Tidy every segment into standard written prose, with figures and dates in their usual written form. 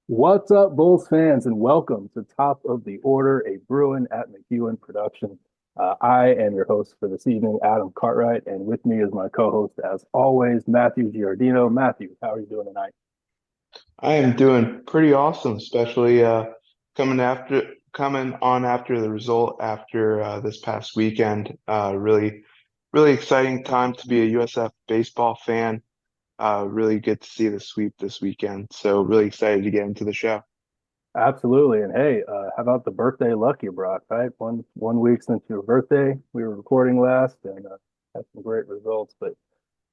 What's up, Bulls fans, and welcome to Top of the Order, a Bruin at McEwen production. I am your host for this evening, Adam Cartwright, and with me is my co-host, as always, Matthew Giardino. Matthew, how are you doing tonight? I am doing pretty awesome, especially coming on after the result after this past weekend. Really exciting time to be a USF baseball fan. Really good to see the sweep this weekend. So really excited to get into the show. Absolutely, and hey, how about the birthday luck you brought? Right, one week since your birthday, we were recording last, and had some great results. But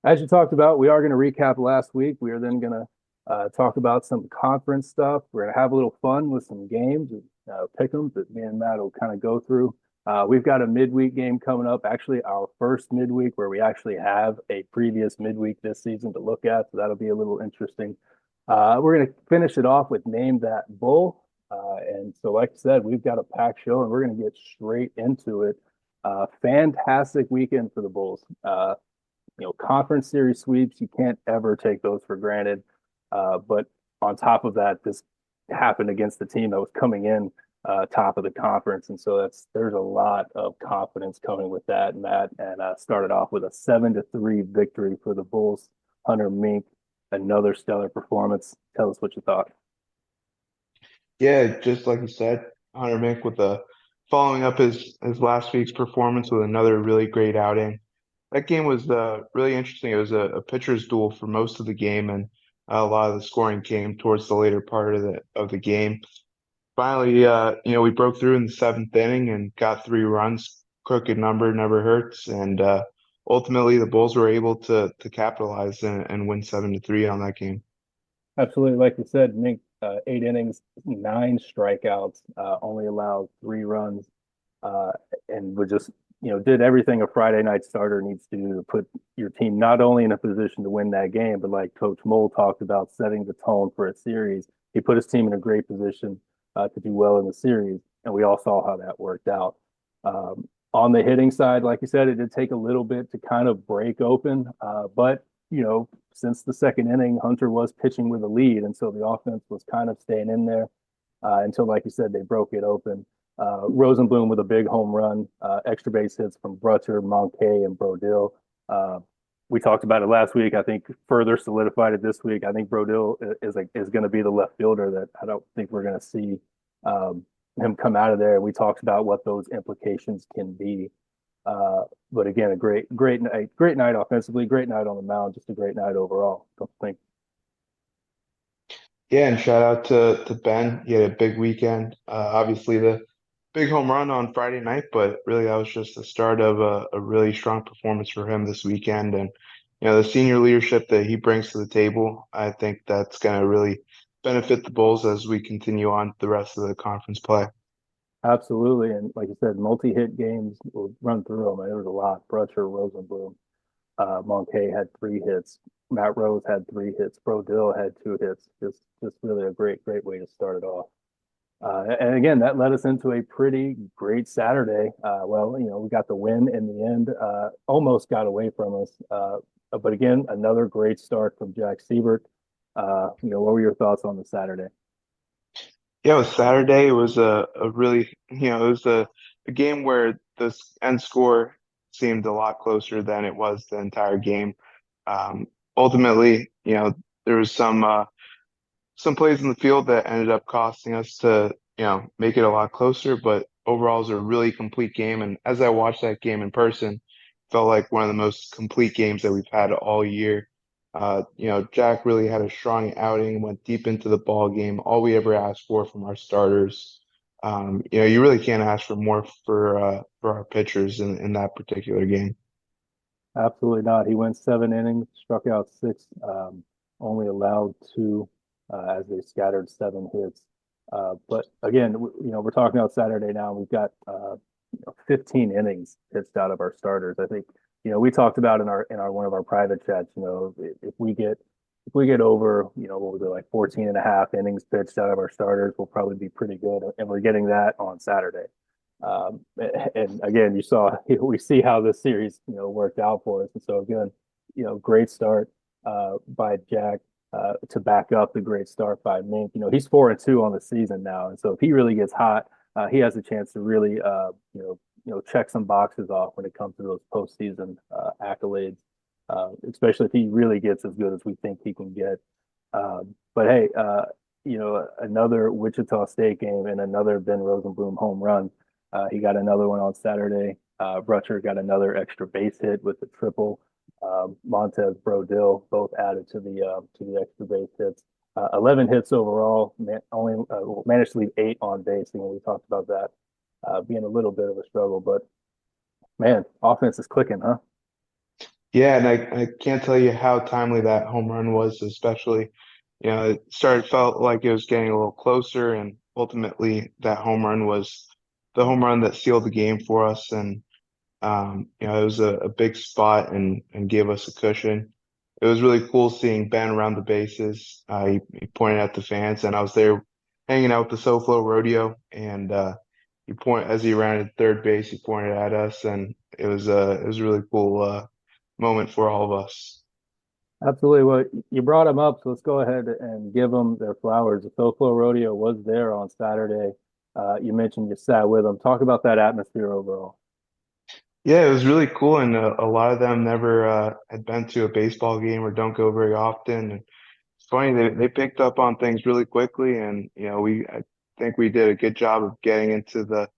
as you talked about, we are going to recap last week. We are then going to talk about some conference stuff. We're going to have a little fun with some games, pick them that me and Matt will kind of go through. We've got a midweek game coming up, actually our first midweek where we actually have a previous midweek this season to look at. So that'll be a little interesting. We're going to finish it off with Name That Bull. And so, like I said, we've got a packed show and we're going to get straight into it. Fantastic weekend for the Bulls. Conference series sweeps, you can't ever take those for granted. But on top of that, this happened against the team that was coming in top of the conference. And so there's a lot of confidence coming with that, Matt. And started off with a 7-3 victory for the Bulls. Hunter Mink, another stellar performance. Tell us what you thought. Yeah, just like you said, Hunter Mink with the following up his last week's performance with another really great outing. That game was really interesting. It was a pitcher's duel for most of the game, and a lot of the scoring came towards the later part of the game. Finally, we broke through in the seventh inning and got 3 runs. Crooked number never hurts, and ultimately the Bulls were able to capitalize and win 7-3 on that game. Absolutely. Like you said, Mink, 8 innings, 9 strikeouts, only allowed 3 runs, uh, and would just, did everything a Friday night starter needs to do to put your team not only in a position to win that game, but like Coach Mole talked about setting the tone for a series. He put his team in a great position to do well in the series, and we all saw how that worked out. On the hitting side, like you said, it did take a little bit to kind of break open, but since the second inning, Hunter was pitching with a lead, and so the offense was kind of staying in there until, like you said, they broke it open. Rosenblum with a big home run, extra base hits from Brutcher, Monkey, and Brodil. Uh, we talked about it last week. I think further solidified it this week. I think Brodil is going to be the left fielder that I don't think we're going to see um, him come out of there. We talked about what those implications can be. But again, a great night offensively, great night on the mound, just a great night overall. Don't think. Yeah, and shout out to Ben. He had a big weekend. Obviously, the big home run on Friday night, but really that was just the start of a really strong performance for him this weekend. And the senior leadership that he brings to the table, I think that's going to really benefit the Bulls as we continue on the rest of the conference play. Absolutely. And like you said, multi-hit games, will run through them. There was a lot. Brutcher, Rosenblum, Monkey had 3 hits. Matt Rose had 3 hits. Brodil had 2 hits. Just really a great way to start it off. And again, that led us into a pretty great Saturday. Well, we got the win in the end. Almost got away from us. But again, another great start from Jack Siebert. What were your thoughts on the Saturday? Yeah, it was Saturday. It was a really, it was a game where the end score seemed a lot closer than it was the entire game. Ultimately, there was some plays in the field that ended up costing us to, make it a lot closer, but overall it was a really complete game. And as I watched that game in person, felt like one of the most complete games that we've had all year. Jack really had a strong outing, went deep into the ball game. All we ever asked for from our starters. You really can't ask for more for our pitchers in that particular game. Absolutely not. He went 7 innings, struck out 6, only allowed 2 as they scattered 7 hits. But again, we're talking about Saturday now. We've got 15 innings pitched out of our starters. I think we talked about in our one of our private chats. If we get over what was it, like 14 and a half innings pitched out of our starters, we'll probably be pretty good. And we're getting that on Saturday. And again, we see how this series, worked out for us. And so again, great start by Jack. to back up the great start by Mink. He's 4-2 on the season now, and so if he really gets hot, he has a chance to really check some boxes off when it comes to those postseason accolades, especially if he really gets as good as we think he can get. But hey, another Wichita State game and another Ben Rosenblum home run. He got another one on Saturday. Brutcher got another extra base hit with the triple. Montez Brodil both added to the extra base hits. 11 hits overall. Only managed to leave 8 on base. We talked about that being a little bit of a struggle, but man, offense is clicking, huh? Yeah, and I can't tell you how timely that home run was, especially, it felt like it was getting a little closer, and ultimately that home run was the home run that sealed the game for us. And it was a big spot and gave us a cushion. It was really cool seeing Ben around the bases. He pointed at the fans, and I was there hanging out with the SoFlo Rodeo, and as he rounded third base, he pointed at us, and it was a really cool moment for all of us. Absolutely. Well, you brought them up, so let's go ahead and give them their flowers. The SoFlo Rodeo was there on Saturday. You mentioned you sat with them. Talk about that atmosphere overall. Yeah, it was really cool, and a lot of them never had been to a baseball game or don't go very often. And it's funny they picked up on things really quickly, and I think we did a good job of getting into the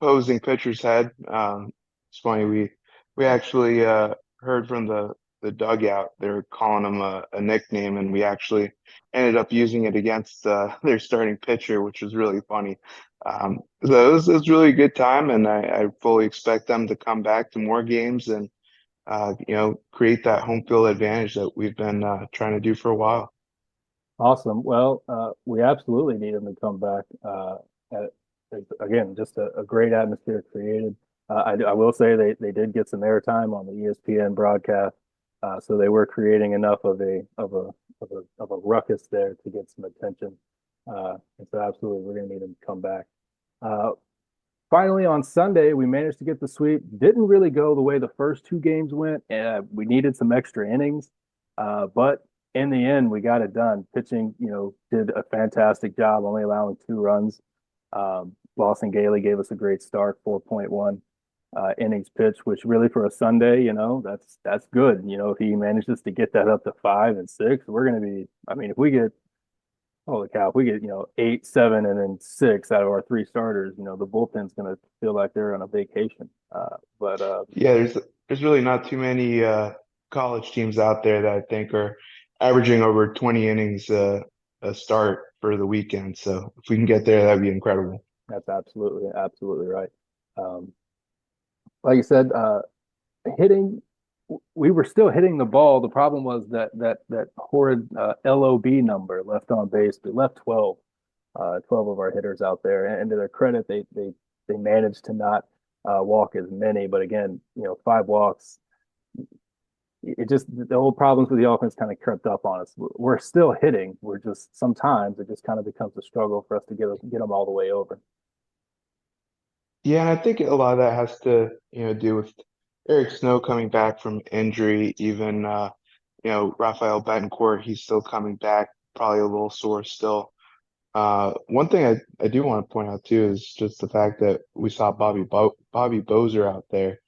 opposing pitcher's head. It's funny we actually heard from the dugout. They were calling him a nickname, and we actually ended up using it against their starting pitcher, which was really funny. So it was really a good time, and I fully expect them to come back to more games and create that home field advantage that we've been trying to do for a while. Awesome. Well, we absolutely need them to come back. At, Again, just a great atmosphere created. I will say they did get some airtime on the ESPN broadcast, so they were creating enough of a ruckus there to get some attention. And so absolutely, we're going to need them to come back. Uh, Finally, on Sunday, we managed to get the sweep. Didn't really go the way the first 2 games went. We needed some extra innings, but in the end, we got it done. Pitching, did a fantastic job, only allowing 2 runs. Lawson Gailey gave us a great start, 4.1 innings pitched, which really for a Sunday, that's good. If he manages to get that up to 5 and 6, we're going to be. I mean, if we get holy cow, if we get 8, 7, and then 6 out of our 3 starters, the bullpen's going to feel like they're on a vacation. But Yeah, there's really not too many college teams out there that I think are averaging over 20 innings a start for the weekend. So if we can get there, that'd be incredible. that's absolutely right. Um, like you said, hitting, we were still hitting the ball. The problem was that horrid LOB number left on base. We left 12 of our hitters out there, and to their credit, they managed to not walk as many. But again, 5 walks. It just the whole problems with the offense kind of crept up on us. We're still hitting. We're just sometimes it just kind of becomes a struggle for us to get them all the way over. Yeah, and I think a lot of that has to, do with Eric Snow coming back from injury. Even Rafael Betancourt, he's still coming back, probably a little sore still. One thing I do want to point out too is just the fact that we saw Bobby Bozer out there,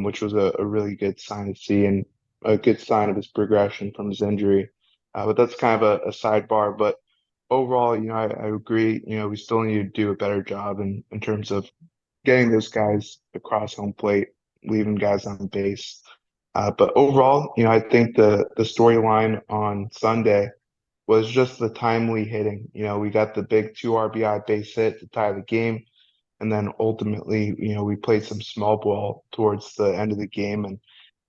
which was a really good sign to see and a good sign of his progression from his injury. But that's kind of a sidebar. But overall, I agree. We still need to do a better job in terms of getting those guys across home plate, leaving guys on base. But overall, I think the storyline on Sunday was just the timely hitting. We got the big 2 RBI base hit to tie the game. And then ultimately, we played some small ball towards the end of the game and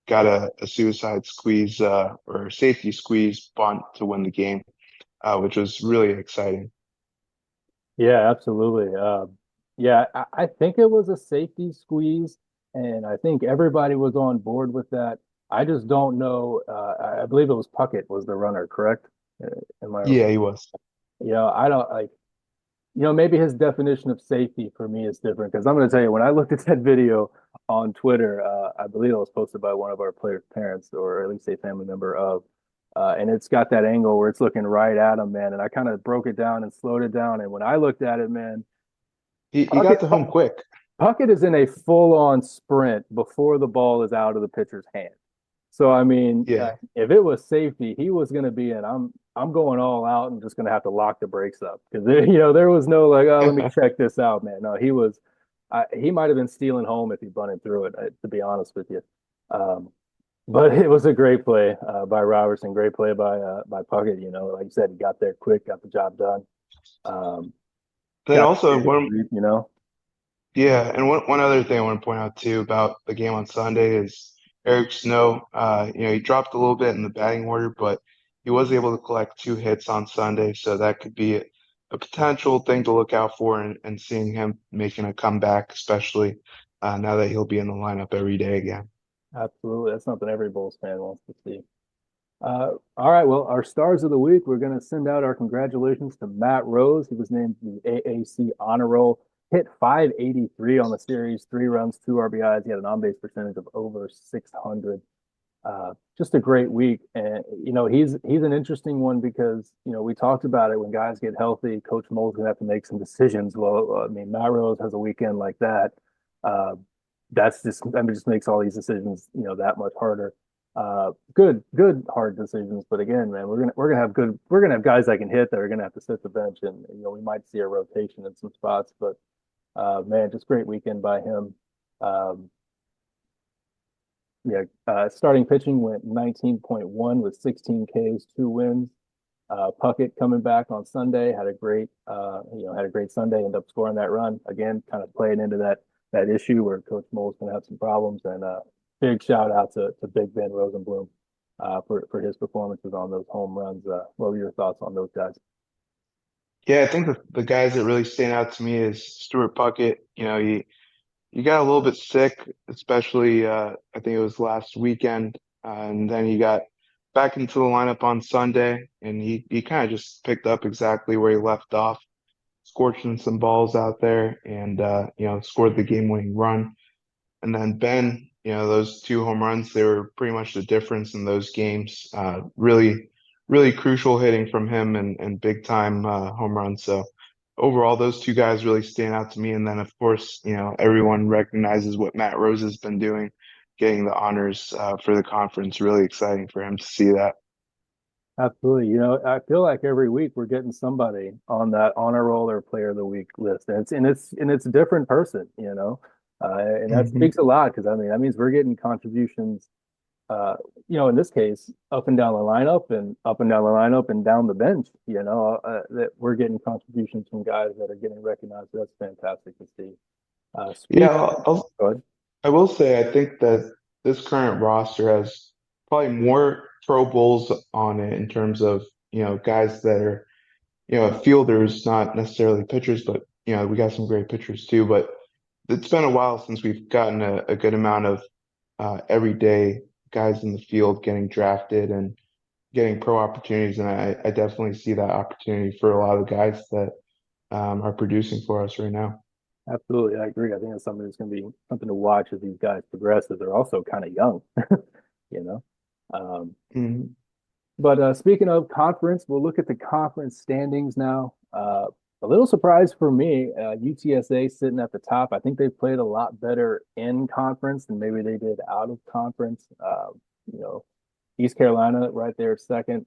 got a suicide squeeze or safety squeeze bunt to win the game, which was really exciting. Yeah, absolutely. Yeah, I think it was a safety squeeze, and I think everybody was on board with that. I just don't know. I believe it was Puckett was the runner, correct? Am I? Yeah, he was. I don't like. Maybe his definition of safety for me is different because I'm going to tell you when I looked at that video on Twitter, I believe it was posted by one of our players' parents or at least a family member of. And it's got that angle where it's looking right at him, man. And I kind of broke it down and slowed it down. And when I looked at it, man, He Puckett, got to home quick. Puckett is in a full-on sprint before the ball is out of the pitcher's hand. So I mean, Yeah. if it was safety, he was going to be in. I'm going all out and just going to have to lock the brakes up because there was no like, oh, let me check this out, man. No, he was. He might have been stealing home if he bunted through it. To be honest with you, um, but it was a great play by Robertson. Great play by Puckett. Like you said, he got there quick, got the job done. Um, Then got also the one read, you know. Yeah, and one other thing I want to point out too about the game on Sunday is Eric Snow. He dropped a little bit in the batting order, but he was able to collect 2 hits on Sunday, so that could be a potential thing to look out for, and seeing him making a comeback, especially now that he'll be in the lineup every day again. Absolutely, that's something every Bulls fan wants to see. All right, well, our stars of the week, we're going to send out our congratulations to Matt Rose. He was named the AAC honor roll, hit 583 on the series, 3 runs, 2 RBIs. He had an on base percentage of over 600. Just a great week. And, he's an interesting one because, we talked about it when guys get healthy, Coach Mole's going to have to make some decisions. Well, I mean, Matt Rose has a weekend like that. Uh, just makes all these decisions, that much harder. Good hard decisions. But again, man, we're gonna have guys that can hit that are gonna have to sit the bench, and we might see a rotation in some spots. But man, just great weekend by him. Um, yeah, starting pitching went 19.1 with 16 Ks, 2 wins. Puckett coming back on Sunday had a great Sunday, ended up scoring that run again, kind of playing into that issue where Coach Mole's going to have some problems. And big shout out to Big Ben Rosenblum for his performances on those home runs. What were your thoughts on those guys? Yeah, I think the guys that really stand out to me is Stuart Puckett. You got a little bit sick, especially I think it was last weekend, and then he got back into the lineup on Sunday, and he kind of just picked up exactly where he left off, scorching some balls out there, and scored the game-winning run. And then Ben, those 2 home runs, they were pretty much the difference in those games. Really, really crucial hitting from him, and big time home runs. So overall, those 2 guys really stand out to me. And then, of course, everyone recognizes what Matt Rose has been doing, getting the honors for the conference. Really exciting for him to see that. Absolutely. I feel like every week we're getting somebody on that honor roll or player of the week list. And it's a different person, and that Hmm. speaks a lot because I mean that means we're getting contributions in this case, up and down the lineup and up and down the lineup and down the bench, that we're getting contributions from guys that are getting recognized. That's fantastic to see. Yeah, Speak. Go ahead. I will say I think that this current roster has probably more Pro Bowls on it in terms of guys that are fielders, not necessarily pitchers, but we got some great pitchers too. But it's been a while since we've gotten a good amount of everyday guys in the field getting drafted and getting pro opportunities, and I definitely see that opportunity for a lot of guys that are producing for us right now. Absolutely, I agree. I think it's something that's going to be something to watch as these guys progress. As they're also kind of young, you know. Um, Mhm. But speaking of conference, we'll look at the conference standings now. A little surprise for me, UTSA sitting at the top. I think they played a lot better in conference than maybe they did out of conference. You know, East Carolina right there second,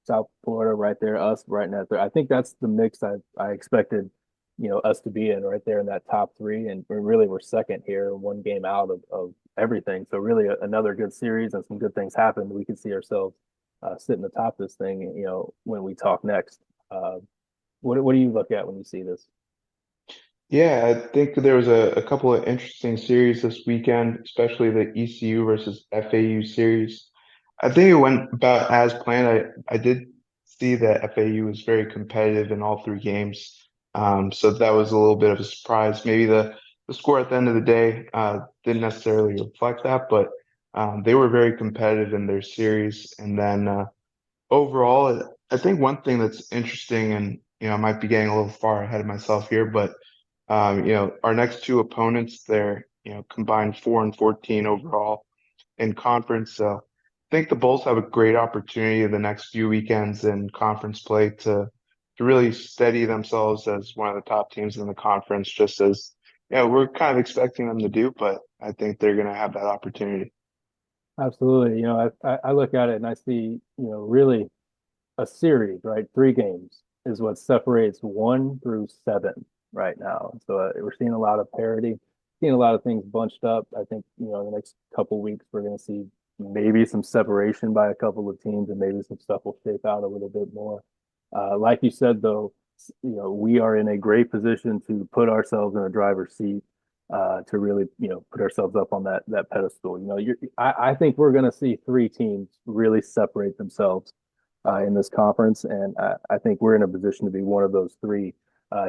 South Florida right there, us right in that third. I think that's the mix I expected, us to be in right there in that top three, and we're second here, 1 game out of everything. So really another good series and some good things happened. We could see ourselves sitting atop this thing, when we talk next. What do you look at when you see this? Yeah, I think there was a couple of interesting series this weekend, especially the ECU versus FAU series. I think it went about as planned. I did see that FAU was very competitive in all 3 games. So that was a little bit of a surprise. Maybe the score at the end of the day didn't necessarily reflect that, but they were very competitive in their series. And then overall, I think one thing that's interesting, and I might be getting a little far ahead of myself here, but our next 2 opponents, they're combined 4 and 14 overall in conference. So think the Bulls have a great opportunity in the next few weekends in conference play to really steady themselves as one of the top teams in the conference, just as we're kind of expecting them to do, but I think they're going to have that opportunity. Absolutely. I look at it and I see, really a series, right? 3 games is what separates 1 through 7 right now. So we're seeing a lot of parity, seeing a lot of things bunched up. I think, in the next couple weeks, we're going to see maybe some separation by a couple of teams and maybe some stuff will shape out a little bit more. Like you said, though, we are in a great position to put ourselves in a driver's seat to really, put ourselves up on that pedestal. I think we're going to see 3 teams really separate themselves in this conference, and I think we're in a position to be one of those 3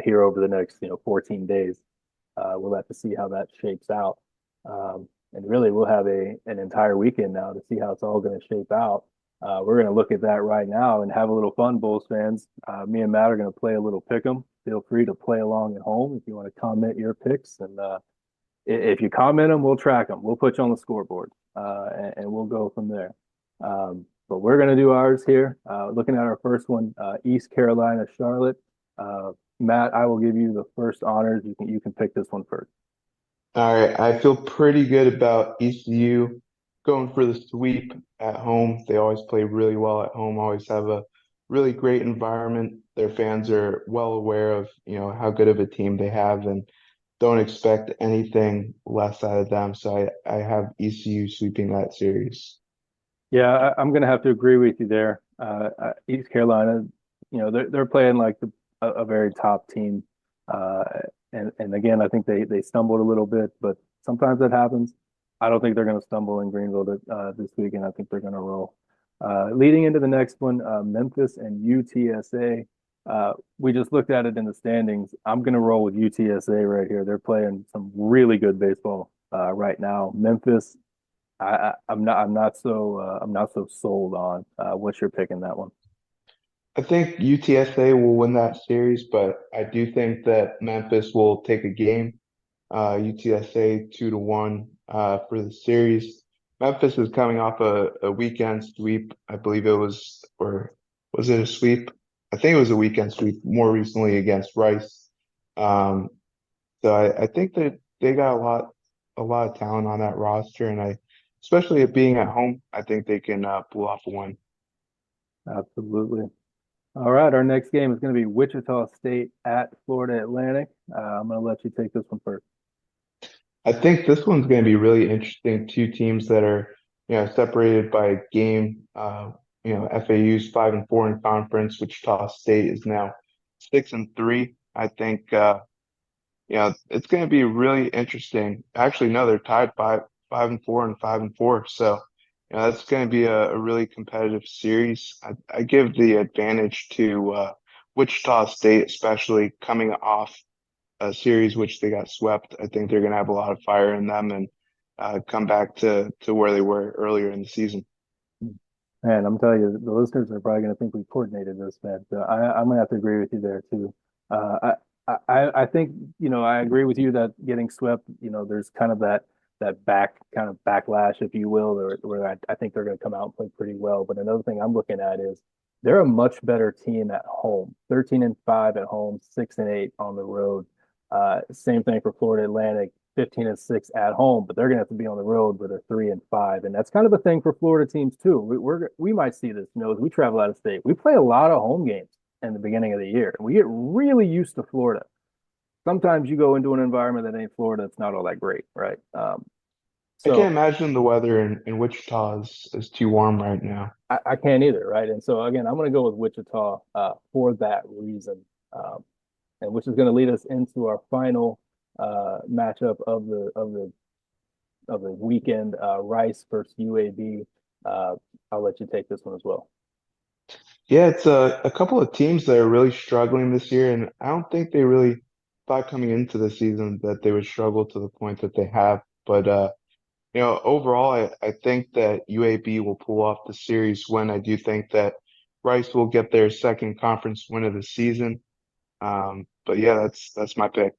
here over the next 14 days. We'll have to see how that shapes out, and really we'll have an entire weekend now to see how it's all going to shape out. We're going to look at that right now and have a little fun, Bulls fans. Me and Matt are going to play a little pick 'em. Feel free to play along at home if you want to comment your picks, and if you comment them, we'll track them. We'll put you on the scoreboard, and we'll go from there. But we're going to do ours here. Looking at our first one, East Carolina, Charlotte. Matt, I will give you the first honors. You can pick this one first. All right, I feel pretty good about ECU going for the sweep at home. They always play really well at home, always have a really great environment. Their fans are well aware of, how good of a team they have and don't expect anything less out of them. So I have ECU sweeping that series. Yeah, I'm going to have to agree with you there. East Carolina, they're playing like a very top team, uh, and again, I think they stumbled a little bit, but sometimes that happens. I don't think they're going to stumble in Greenville this weekend. I think they're going to roll. Leading into the next one, Memphis and UTSA. We just looked at it in the standings. I'm going to roll with UTSA right here. They're playing some really good baseball right now. Memphis, I'm not so sold on. What's your pick in that one? I think UTSA will win that series, but I do think that Memphis will take a game. UTSA 2-1 for the series. Memphis is coming off a weekend sweep. I believe it was, or was it a sweep? I think it was a weekend sweep more recently against Rice. Um, so I think that they got a lot of talent on that roster, and especially it being at home, I think they can pull off a win. Absolutely. All right, our next game is going to be Wichita State at Florida Atlantic. I'm going to let you take this one first. I think this one's going to be really interesting. 2 teams that are, separated by a game. FAU's 5-4 in conference. Wichita State is now 6-3. I think, it's going to be really interesting. Actually, no, they're tied 5-4 and 5-4. So, that's going to be a really competitive series. I give the advantage to Wichita State, especially coming off a series which they got swept. I think they're going to have a lot of fire in them and come back to where they were earlier in the season. Man, I'm telling you, the listeners are probably going to think we coordinated this, man. So I'm going to have to agree with you there too. I think, I agree with you that getting swept, there's kind of that backlash, if you will, where I think they're going to come out and play pretty well. But another thing I'm looking at is they're a much better team at home, 13-5 at home, 6-8 on the road. Same thing for Florida Atlantic, 15-6 at home, but they're going to have to be on the road with a 3-5, and that's kind of a thing for Florida teams too. We might see this, as we travel out of state, we play a lot of home games in the beginning of the year, and we get really used to Florida. Sometimes you go into an environment that ain't Florida, it's not all that great, right? I So can't imagine the weather in Wichita is too warm right now. I can't either, right? And so again, I'm going to go with Wichita for that reason, and which is going to lead us into our final matchup of the weekend, Rice versus UAB. I'll let you take this one as well. Yeah, it's a couple of teams that are really struggling this year, and I don't think they really thought coming into the season that they would struggle to the point that they have. But overall, I think that UAB will pull off the series win. I do think that Rice will get their second conference win of the season. But yeah, that's my pick.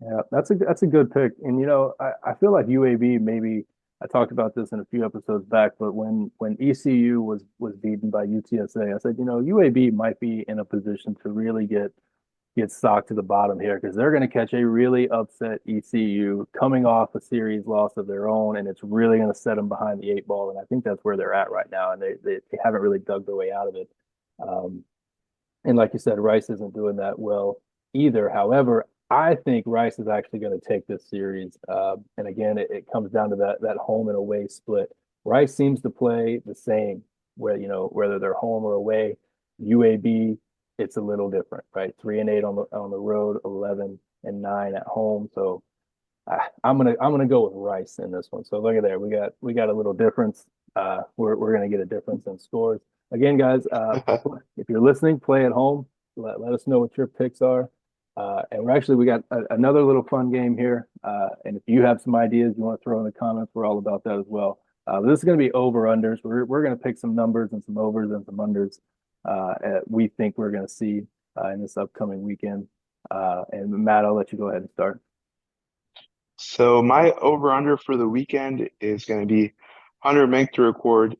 Yeah, that's a good pick. And I feel like UAB maybe I talked about this in a few episodes back, but when ECU was beaten by UTSA, I said, UAB might be in a position to really get socked to the bottom here because they're going to catch a really upset ECU coming off a series loss of their own, and it's really going to set them behind the eight ball. And I think that's where they're at right now, and they haven't really dug their way out of it. Um, and like you said, Rice isn't doing that well either. However, I think Rice is actually going to take this series. And again, it comes down to that home and away split. Rice seems to play the same, whether they're home or away. UAB, it's a little different, right? 3-8 on the road, 11-9 at home. So I'm gonna go with Rice in this one. So look at there, we got a little difference. We're gonna get a difference in scores. Again, guys, if you're listening, play at home. Let us know what your picks are. And we got another little fun game here. And if you have some ideas you want to throw in the comments, we're all about that as well. But this is going to be over unders. We're going to pick some numbers and some overs and some unders. We think we're going to see in this upcoming weekend. And Matt, I'll let you go ahead and start. So my over/under for the weekend is going to be Hunter Mink to record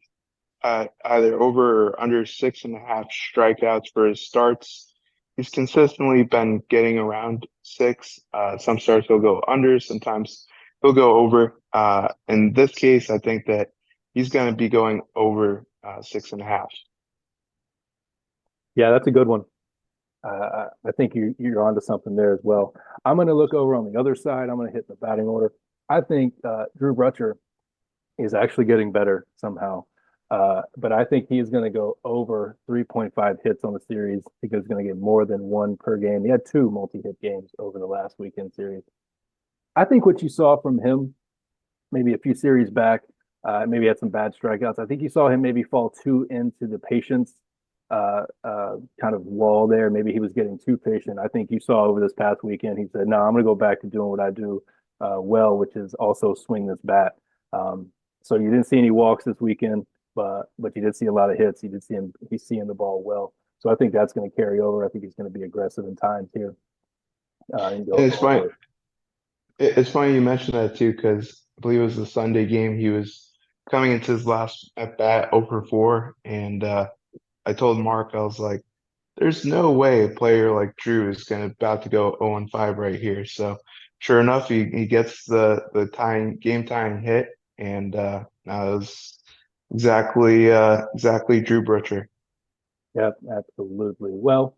either over or under 6.5 strikeouts for his starts. He's consistently been getting around 6. Some starts he'll go under, sometimes he'll go over. In this case, I think that he's going to be going over 6.5. Yeah, that's a good one. I think you're onto something there as well. I'm going to look over on the other side. I'm going to hit the batting order. I think Drew Butcher is actually getting better somehow. But I think he's going to go over 3.5 hits on the series. I think he's going to get more than one per game. He had 2 multi-hit games over the last weekend series. I think what you saw from him maybe a few series back, maybe had some bad strikeouts. I think you saw him maybe fall too into the patience kind of wall there. Maybe he was getting too patient. I think you saw over this past weekend, he said, no, I'm going to go back to doing what I do well, which is also swing this bat. So you didn't see any walks this weekend, but you did see a lot of hits. You did see him, he's seeing the ball well. So I think that's going to carry over. I think he's going to be aggressive in times here. And it's funny you mentioned that too, because I believe it was the Sunday game. He was coming into his last at bat 0 for 4, and I told Mark, I was like, there's no way a player like Drew is about to go 0 and 5 right here. So sure enough, he gets the game tying hit, and now it was exactly Drew Butcher. Yep, absolutely. Well,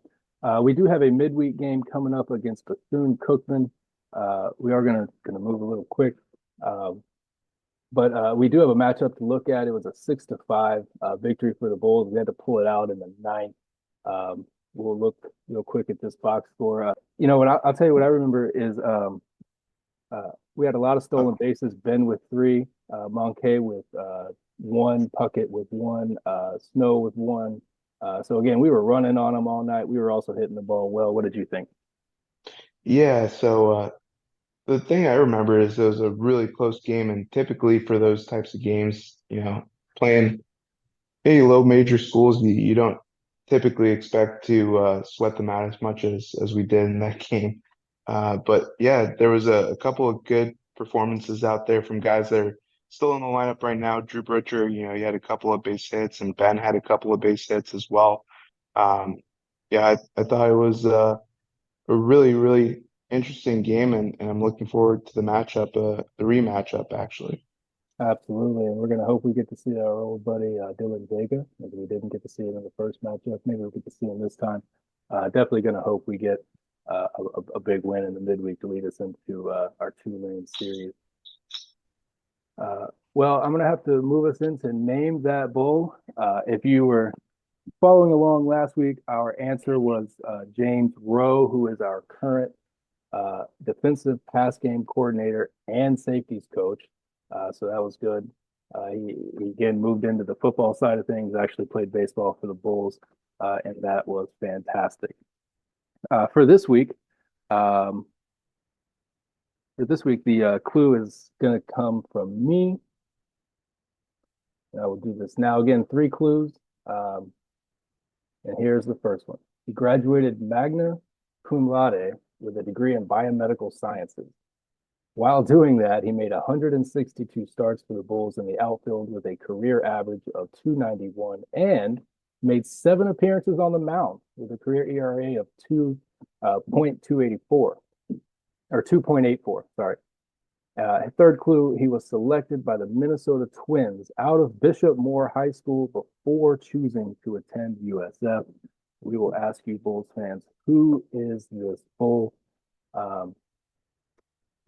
we do have a midweek game coming up against Bethune-Cookman. We are gonna move a little quick, but we do have a matchup to look at. It was a 6-5 victory for the Bulls. We had to pull it out in the ninth. We'll look real quick at this box score. I'll tell you what I remember is we had a lot of stolen bases. Ben with 3, Monkey with 1, Puckett with 1, Snow with 1. So again, we were running on them all night. We were also hitting the ball well. What did you think? Yeah, so the thing I remember is it was a really close game, and typically for those types of games, playing maybe low major schools, you don't typically expect to sweat them out as much as we did in that game. But yeah, there was a couple of good performances out there from guys that are still in the lineup right now. Drew Butcher, he had a couple of base hits, and Ben had a couple of base hits as well. Yeah, I thought it was a really, really interesting game, and I'm looking forward to the matchup, the rematchup actually. Absolutely. And we're going to hope we get to see our old buddy Dylan Vega, as we didn't get to see him in the first matchup. Maybe we'll get to see him this time. Definitely going to hope we get a big win in the midweek to lead us into our 2-lane series. Well, I'm going to have to move us into Name That Bull. If you were following along last week, our answer was James Rowe, who is our current defensive pass game coordinator and safeties coach. So that was good. He again moved into the football side of things, actually played baseball for the Bulls, and that was fantastic. For this week, the clue is going to come from me. I will do this now. Again, 3 clues. And here's the first one. He graduated magna cum laude with a degree in biomedical sciences. While doing that, he made 162 starts for the Bulls in the outfield with a career average of 291 and made 7 appearances on the mound with a career ERA of 2.284 or 2.84. Sorry. Third clue, he was selected by the Minnesota Twins out of Bishop Moore High School before choosing to attend USF. We will ask you, Bulls fans, who is this Bull?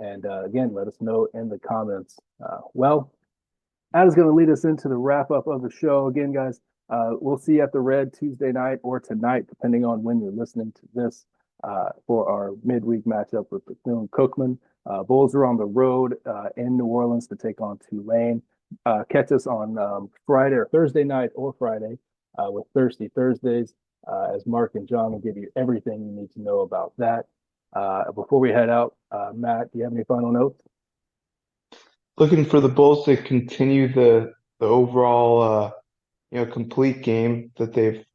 And again, let us know in the comments. Well, that is going to lead us into the wrap up of the show. Again, guys, we'll see you at the Red Tuesday night or tonight, depending on when you're listening to this, for our midweek matchup with Bethune-Cookman. Bulls are on the road in New Orleans to take on Tulane. Catch us on Friday or Thursday night or Friday with Thirsty Thursdays, as Mark and John will give you everything you need to know about that. Before we head out, Matt, do you have any final notes? Looking for the Bulls to continue the overall complete game that they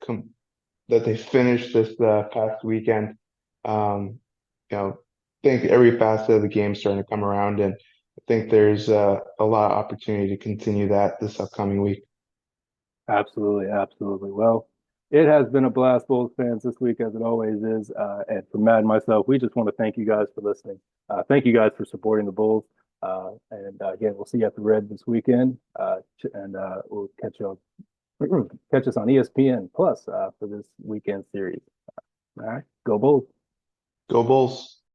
finished this past weekend. I think every facet of the game is starting to come around, and I think there's a lot of opportunity to continue that this upcoming week. Absolutely, absolutely. Well, it has been a blast, Bulls fans, this week, as it always is. And for Matt and myself, we just want to thank you guys for listening. Thank you guys for supporting the Bulls. And again, we'll see you at the Red this weekend. And we'll catch us on ESPN Plus for this weekend series. All right, go Bulls. Go Bulls.